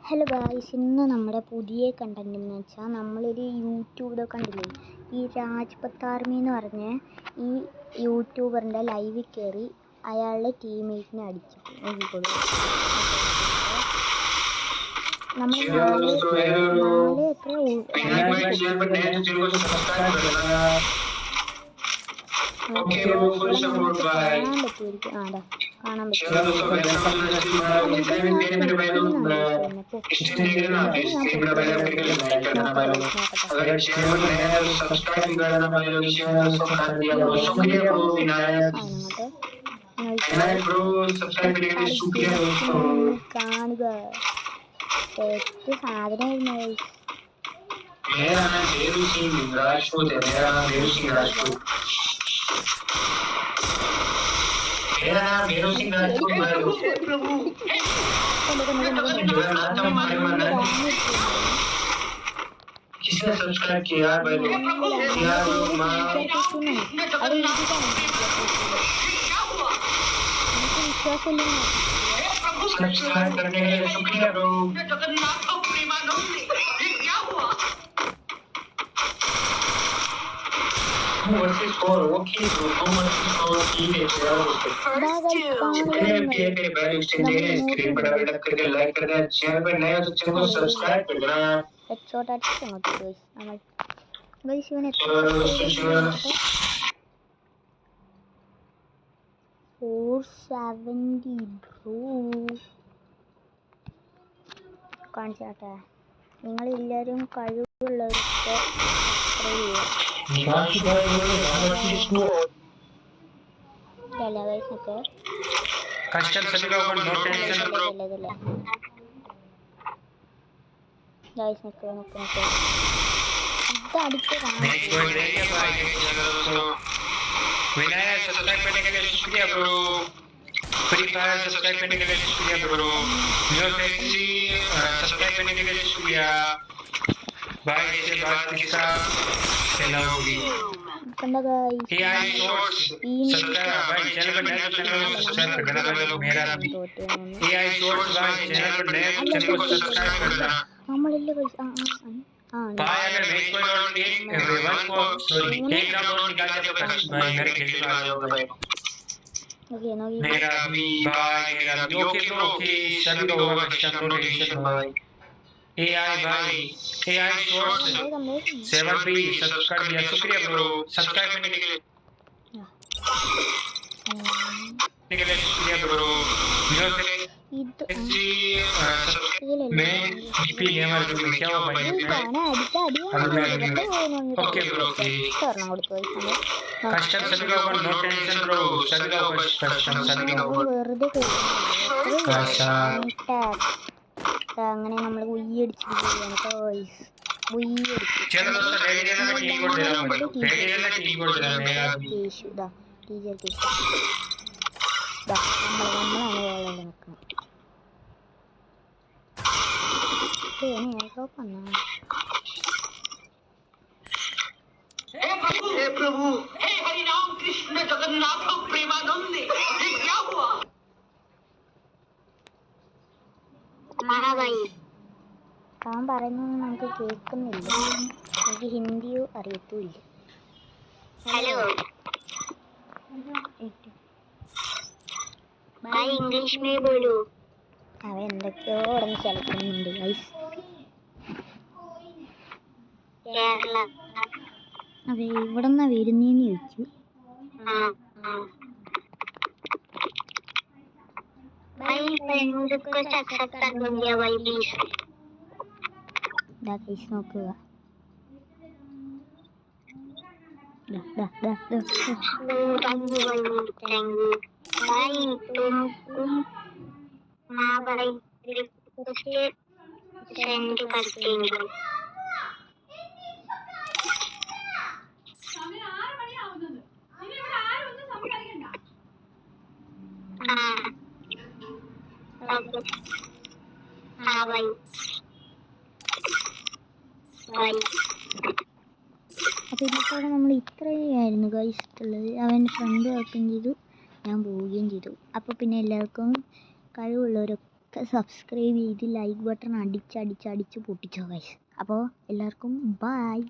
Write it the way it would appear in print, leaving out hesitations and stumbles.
Hello guys, ഇന്ന് നമ്മുടെ പുതിയ കണ്ടന്റ് എന്ന് വെച്ചാൽ നമ്മളൊരു യൂട്യൂബിലൊക്കെ കണ്ടില്ലേ, ഈ രാജ്പത്ത് ആർമി എന്ന് പറഞ്ഞ ഈ യൂട്യൂബറിൻ്റെ ലൈവിൽ കയറി അയാളുടെ ടീംമേറ്റിനെ അടിച്ചിട്ട് നോക്കിക്കോളൂ. നമ്മൾ നാല് എത്ര കാണാൻ പറ്റുമായിരിക്കും. അതാ കാണാൻ പറ്റും. കാണുക തെറ്റ് സാധനമായിരുന്നു. किसने सब्सक्राइब किया भाई लोग यार सब्सक्राइब करने के लिए शुक्रिया bro. Versus 4 okay bro, versus 4 ठीक है यार। मेरे बैल स्टैंड है स्क्रीन पर अभी तक करके लाइक कर देना, चैनल पर नए हो तो चैनल को सब्सक्राइब कर देना। हेडशॉट अടിച്ചു അങ്ങോട്ട് ഗയ്സ്. നമ്മൾ ഗയ്സ് ഇവനെ 470 ബ്രോ കാണിച്ചാട്ടെ. നിങ്ങളെല്ലാവരും കഴിവുള്ളവരൊക്കെ कस्टम सभी लोगों को नो टेंशन ब्रो। गाइस निकलो इतना अडिक्ट विनायक सब्सक्राइब करने के लिए शुक्रिया ब्रो। फ्री फायर सब्सक्राइब करने के लिए शुक्रिया ब्रो। न्यू फैक्ट्री सब्सक्राइब करने के लिए शुक्रिया भाई। इसके बाद किसका चलाओगी एआई शॉर्ट्स सब्सक्राइब भाई, चैनल पर नए चैनल को सब्सक्राइब करना भाई। मेरा भी एआई शॉर्ट्स भाई, चैनल पर नए चैनल को सब्सक्राइब करना। നമ്മളല്ലേ ഗയ്സ് भाई अगर मैच कोई और एक एवरीवन को सॉरी एक राउंड और निकाल दिया भाई मेरे खेल में आ जाओ भाई। मेरा भी भाई, मेरा भी ओके ब्रो, ओके सभी लोगों का कस्टम नो टेंशन भाई। एआई भाई, एआई शॉर्ट्स 7 भी सब्सक्राइब किया, शुक्रिया ब्रो। सब्सक्राइब करने के लिए शुक्रिया ब्रो। मैं डीपी गेमर में क्या हुआ भाई ओके ब्रो ओके कस्टम सभी लोगों को नो टेंशन ब्रो, सभी लोगों को कस्टम सभी लोगों को അങ്ങനെ നമ്മൾ ഉയ്യടിച്ചിരിക്കുകയാണ് ഗയ്സ്. ഉയ്യടിച്ചു चलो दोस्तों रेडी रहना, मैं टीम कोड दे रहा हूं भाई। रेडी रहना, टीम कोड दे रहा हूं मेरा भी കേശു ദാ ടീച്ചർ കേശു ദാ നമ്മളാണ് വേളയിൽ നിൽക്കുന്നത്. हे प्रभु हे हरि राम कृष्ण जगन्नाथ प्रेमानंद ये क्या हुआ മഹാബായി താൻ പറയുന്നത് നമുക്ക് കേൾക്കുന്നില്ല. എനിക്ക് ഹിന്ദിയോ അറിയത്തുമില്ല. हेलो भाई इंग्लिश में बोलो। അവ എന്തൊക്കെയോ ഉടനെ ചലിക്കുന്നുണ്ട് ഗൈസ്. केरला അവ ഇവിടെ നിന്നാ വരുന്നേന്ന് ചോദിച്ചു. भाई फ्रेंड को सब्सक्राइब कर दूंगा भाई प्लीज। ദാ ഗൈസ് നോക്കുക. थैंक यू भाई तुम हाँ भाई उसके सेंड करते हैं। हाँ भाई भाई അപ്പോൾ ഇന്നത്തോടെ നമ്മൾ ഇത്രയായിരുന്നു ഗൈസ് ഇട്ടുള്ളത്. അവൻ ഫ്രണ്ട് ഓപ്പൺ ചെയ്തു, ഞാൻ പോവുകയും ചെയ്തു. അപ്പോൾ പിന്നെ എല്ലാവർക്കും കഴിവുള്ളവരൊക്കെ സബ്സ്ക്രൈബ് ചെയ്ത് ലൈക്ക് ബട്ടൺ അടിച്ച് പൊട്ടിച്ചോ ഗൈസ്. അപ്പോൾ എല്ലാവർക്കും ബൈ.